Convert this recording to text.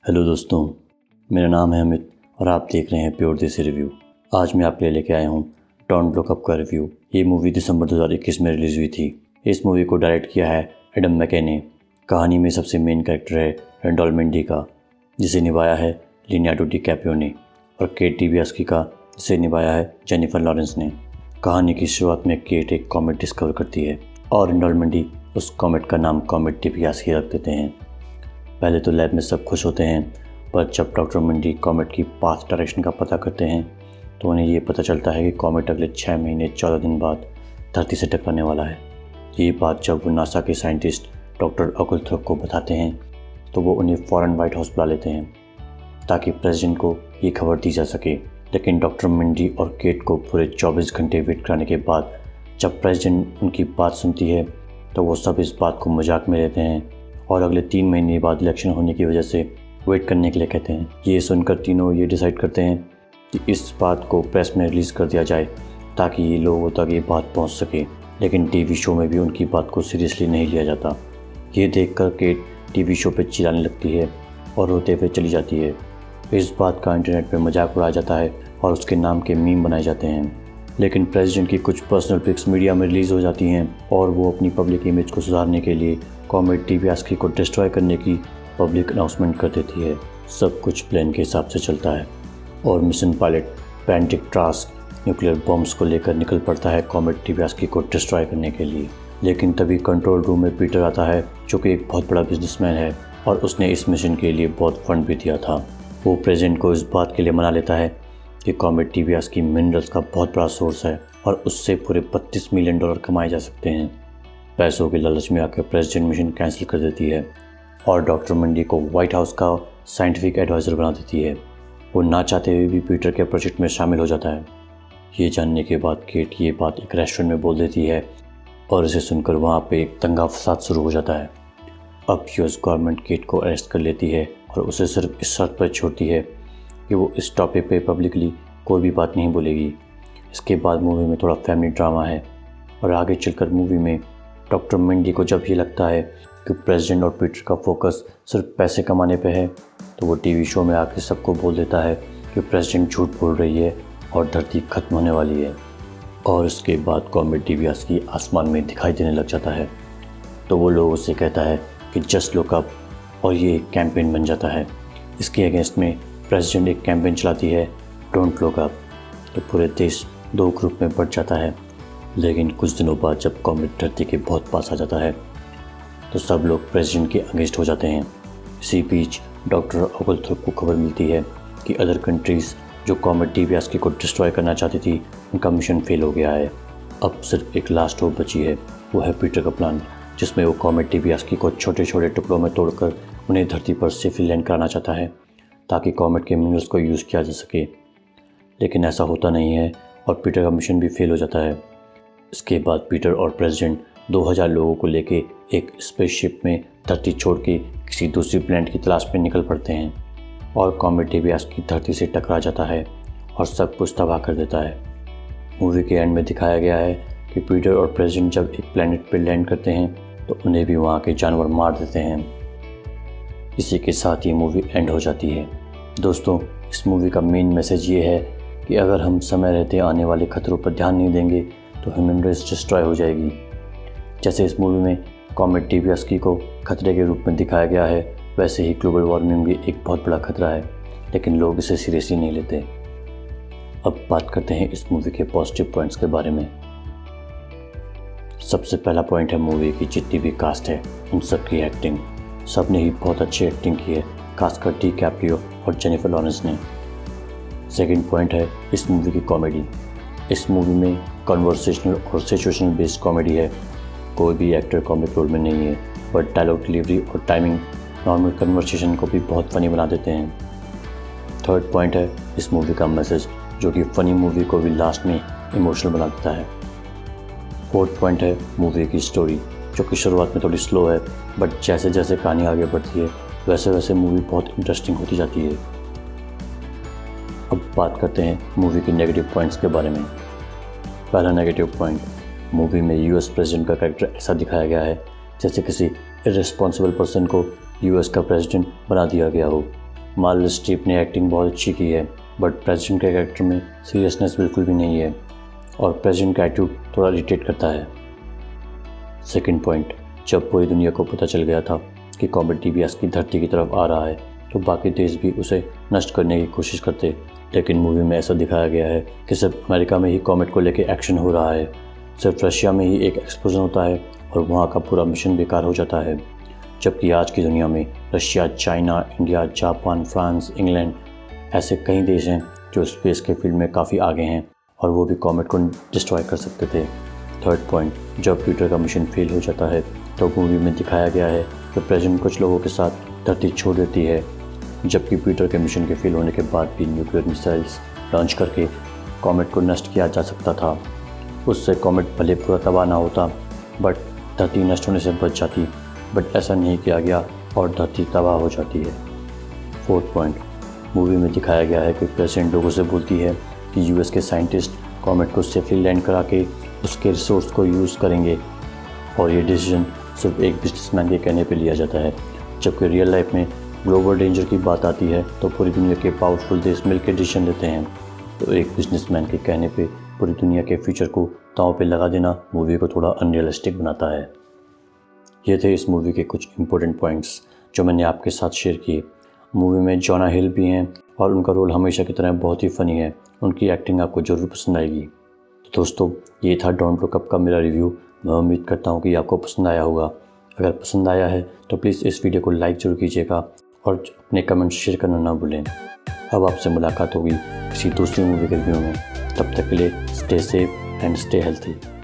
Hello दोस्तों, मेरा नाम है अमित और आप देख रहे हैं प्योर देसी रिव्यू। आज मैं आपके लिए लेके आया हूँ डोंट लुक अप का रिव्यू। ये मूवी दिसंबर 2021 में रिलीज़ हुई थी। इस मूवी को डायरेक्ट किया है एडम मैके ने। कहानी में सबसे मेन कैरेक्टर है रेंडोल मेंडी का, जिसे निभाया है लियोनार्डो डिकैप्रियो ने, और केट डिबियास्की का, जिसे निभाया है जेनिफर लॉरेंस ने। कहानी की शुरुआत में केट एक कॉमेट डिस्कवर करती है और रेंडोल मेंडी उस कॉमेट का नाम कॉमेट डिबियास्की रख देते हैं। पहले तो लैब में सब खुश होते हैं, पर जब डॉक्टर मेंडी कॉमेट की पाथ डायरेक्शन का पता करते हैं तो उन्हें ये पता चलता है कि कॉमेट अगले 6 महीने 14 दिन बाद धरती से टकराने वाला है। ये बात जब वो नासा के साइंटिस्ट डॉक्टर ओगलथ्रोप को बताते हैं तो वो उन्हें फ़ौरन वाइट हाउस बुला लेते हैं ताकि प्रेसिडेंट को ये खबर दी जा सके। लेकिन डॉक्टर मेंडी और केट को पूरे 24 घंटे वेट कराने के बाद जब प्रेसिडेंट उनकी बात सुनती है तो वो सब इस बात को मजाक में लेते हैं और अगले 3 महीने बाद इलेक्शन होने की वजह से वेट करने के लिए कहते हैं। ये सुनकर तीनों ये डिसाइड करते हैं कि इस बात को प्रेस में रिलीज़ कर दिया जाए ताकि ये लोगों तक ये बात पहुंच सके। लेकिन टीवी शो में भी उनकी बात को सीरियसली नहीं लिया जाता। ये देखकर केट टीवी शो पे चिल्लाने लगती है और रोते हुए चली जाती है। इस बात का इंटरनेट पे मजाक उड़ाया जाता है और उसके नाम के मीम बनाए जाते हैं। लेकिन प्रेसिडेंट की कुछ पर्सनल पिक्स मीडिया में रिलीज़ हो जाती हैं और वो अपनी पब्लिक इमेज को सुधारने के लिए कॉमेट डिबियास्की को डिस्ट्रॉय करने की पब्लिक अनाउंसमेंट कर देती है। सब कुछ प्लान के हिसाब से चलता है और मिशन पायलट पैंटिक ट्रास्क न्यूक्लियर बॉम्ब्स को लेकर निकल पड़ता है कॉमेट डिबियास्की को डिस्ट्रॉय करने के लिए। लेकिन तभी कंट्रोल रूम में पीटर आता है, जो कि एक बहुत बड़ा बिजनेसमैन है और उसने इस मिशन के लिए बहुत फंड भी दिया था। वो प्रेसिडेंट को इस बात के लिए मना लेता है कि कॉमेट डिबियास्की मिनरल्स का बहुत बड़ा सोर्स है और उससे पूरे $32 मिलियन कमाए जा सकते हैं। पैसों के लालच में आकर प्रेसिडेंट मिशन कैंसिल कर देती है और डॉक्टर मेंडी को व्हाइट हाउस का साइंटिफिक एडवाइज़र बना देती है। वो ना चाहते हुए भी पीटर के प्रोजेक्ट में शामिल हो जाता है। ये जानने के बाद केट ये बात एक रेस्टोरेंट में बोल देती है और इसे सुनकर वहाँ पे एक दंगा फसाद शुरू हो जाता है। अब यूएस गवर्नमेंट केट को अरेस्ट कर लेती है और उसे सिर्फ इस शर्त पर छोड़ती है कि वो इस टॉपिक पे पब्लिकली कोई भी बात नहीं बोलेगी। इसके बाद मूवी में थोड़ा फैमिली ड्रामा है और आगे चलकर मूवी में डॉक्टर मेंडी को जब ये लगता है कि प्रेसिडेंट और पीटर का फोकस सिर्फ पैसे कमाने पे है तो वो टीवी शो में आकर सबको बोल देता है कि प्रेसिडेंट झूठ बोल रही है और धरती खत्म होने वाली है। और इसके बाद कॉमेट डिबियास्की आसमान में दिखाई देने लग जाता है तो वो लोगों से कहता है कि जस्ट लुक अप, और ये एक कैंपेन बन जाता है। इसके अगेंस्ट में प्रेसिडेंट एक कैंपेन चलाती है डोंट लुक अप, तो पूरे देश 2 ग्रुप में बढ़ जाता है। लेकिन कुछ दिनों बाद जब कॉमेट धरती के बहुत पास आ जाता है तो सब लोग प्रेसिडेंट के अगेंस्ट हो जाते हैं। इसी बीच डॉक्टर ओगलथ्रोप को खबर मिलती है कि अदर कंट्रीज़ जो कॉमेट डिबियास्की को डिस्ट्रॉय करना चाहती थी, उनका मिशन फेल हो गया है। अब सिर्फ एक लास्ट होप बची है, वो है पीटर का प्लान, जिसमें वो कॉमेट डिबियास्की को छोटे छोटे टुकड़ों में तोड़कर उन्हें धरती पर सेफली लैंड कराना चाहता है ताकि कॉमेट के मिनरल्स को यूज़ किया जा सके। लेकिन ऐसा होता नहीं है और पीटर का मिशन भी फेल हो जाता है। इसके बाद पीटर और प्रेसिडेंट 2000 लोगों को लेके एक स्पेसशिप में धरती छोड़ के किसी दूसरी प्लैनेट की तलाश में निकल पड़ते हैं और कॉमेट डिबियास्की धरती से टकरा जाता है और सब कुछ तबाह कर देता है। मूवी के एंड में दिखाया गया है कि पीटर और प्रेसिडेंट जब एक प्लैनेट पर लैंड करते हैं तो उन्हें भी वहाँ के जानवर मार देते हैं। इसी के साथ ये मूवी एंड हो जाती है। दोस्तों, इस मूवी का मेन मैसेज ये है कि अगर हम समय रहते आने वाले खतरों पर ध्यान नहीं देंगे तो ह्यूमन रेस डिस्ट्रॉय हो जाएगी। जैसे इस मूवी में कॉमेट डिबियास्की को खतरे के रूप में दिखाया गया है, वैसे ही ग्लोबल वार्मिंग भी एक बहुत बड़ा खतरा है, लेकिन लोग इसे सीरियसली नहीं लेते। अब बात करते हैं इस मूवी के पॉजिटिव पॉइंट्स के बारे में। सबसे पहला पॉइंट है मूवी की जितनी भी कास्ट है उन सब की एक्टिंग। सब ने ही बहुत अच्छी एक्टिंग की है, खासकर डिकैप्रियो और जेनिफर लॉरेंस ने। सेकंड पॉइंट है इस मूवी की कॉमेडी। इस मूवी में कन्वर्सेशनल और सिचुएशनल बेस्ड कॉमेडी है। कोई भी एक्टर कॉमिक रोल में नहीं है, बट डायलॉग डिलीवरी और टाइमिंग नॉर्मल कन्वर्सेशन को भी बहुत फ़नी बना देते हैं। थर्ड पॉइंट है इस मूवी का मैसेज, जो कि फ़नी मूवी को भी लास्ट में इमोशनल बना देता है। फोर्थ पॉइंट है मूवी की स्टोरी, जो कि शुरुआत में थोड़ी स्लो है, बट जैसे जैसे कहानी आगे बढ़ती है वैसे वैसे मूवी बहुत इंटरेस्टिंग होती जाती है। अब बात करते हैं मूवी के नेगेटिव पॉइंट्स के बारे में। पहला नेगेटिव पॉइंट, मूवी में यूएस प्रेसिडेंट का कैरेक्टर ऐसा दिखाया गया है जैसे किसी इर्रेस्पॉन्सिबल पर्सन को यूएस का प्रेसिडेंट बना दिया गया हो। मार्ल स्ट्रीप ने एक्टिंग बहुत अच्छी की है, बट प्रेसिडेंट के कैरेक्टर में सीरियसनेस बिल्कुल भी नहीं है और प्रेसिडेंट का एटीट्यूड थोड़ा इरिटेट करता है। सेकंड पॉइंट, जब पूरी दुनिया को पता चल गया था कि कॉमेट DBS की धरती की तरफ आ रहा है तो बाकी देश भी उसे नष्ट करने की कोशिश करते, लेकिन मूवी में ऐसा दिखाया गया है कि सिर्फ अमेरिका में ही कॉमेट को लेकर एक्शन हो रहा है। सिर्फ रशिया में ही एक एक्सप्लोजन होता है और वहाँ का पूरा मिशन बेकार हो जाता है, जबकि आज की दुनिया में Russia, China, India, Japan, France, England ऐसे कई देश हैं जो स्पेस के फील्ड में काफ़ी आगे हैं और वो भी कॉमेट को डिस्ट्रॉय कर सकते थे। थर्ड पॉइंट, जब पीटर का मिशन फेल हो जाता है तो मूवी में दिखाया गया है कि प्रेसिडेंट कुछ लोगों के साथ धरती छोड़ देती है, जबकि पीटर के मिशन के फेल होने के बाद भी न्यूक्लियर मिसाइल्स लॉन्च करके कॉमेट को नष्ट किया जा सकता था। उससे कॉमेट भले पूरा तबाह ना होता बट धरती नष्ट होने से बच जाती, बट ऐसा नहीं किया गया और धरती तबाह हो जाती है। फोर्थ पॉइंट, मूवी में दिखाया गया है कि प्रेसिडेंट लोगों से बोलती है कि US के साइंटिस्ट कॉमेट को सेफली लैंड करा के उसके रिसोर्स को यूज़ करेंगे और ये डिसीजन सिर्फ एक बिजनेसमैन के कहने पे लिया जाता है, जबकि रियल लाइफ में ग्लोबल डेंजर की बात आती है तो पूरी दुनिया के पावरफुल देश मिलकर डिसीजन लेते हैं। तो एक बिजनेसमैन के कहने पे पूरी दुनिया के फ्यूचर को दांव पे लगा देना मूवी को थोड़ा अनरियलिस्टिक बनाता है। ये थे इस मूवी के कुछ इंपॉर्टेंट पॉइंट्स जो मैंने आपके साथ शेयर किए। मूवी में जोना हिल भी हैं और उनका रोल हमेशा की तरह बहुत ही फ़नी है। उनकी एक्टिंग आपको ज़रूर पसंद आएगी। तो दोस्तों, ये था डोंट लुक अप का मेरा रिव्यू। मैं उम्मीद करता हूँ कि आपको पसंद आया होगा। अगर पसंद आया है तो प्लीज़ इस वीडियो को लाइक ज़रूर कीजिएगा और अपने कमेंट्स शेयर करना ना भूलें। अब आपसे मुलाकात होगी किसी दूसरी मूवी के रिव्यू में। तब तक के लिए stay safe and stay healthy.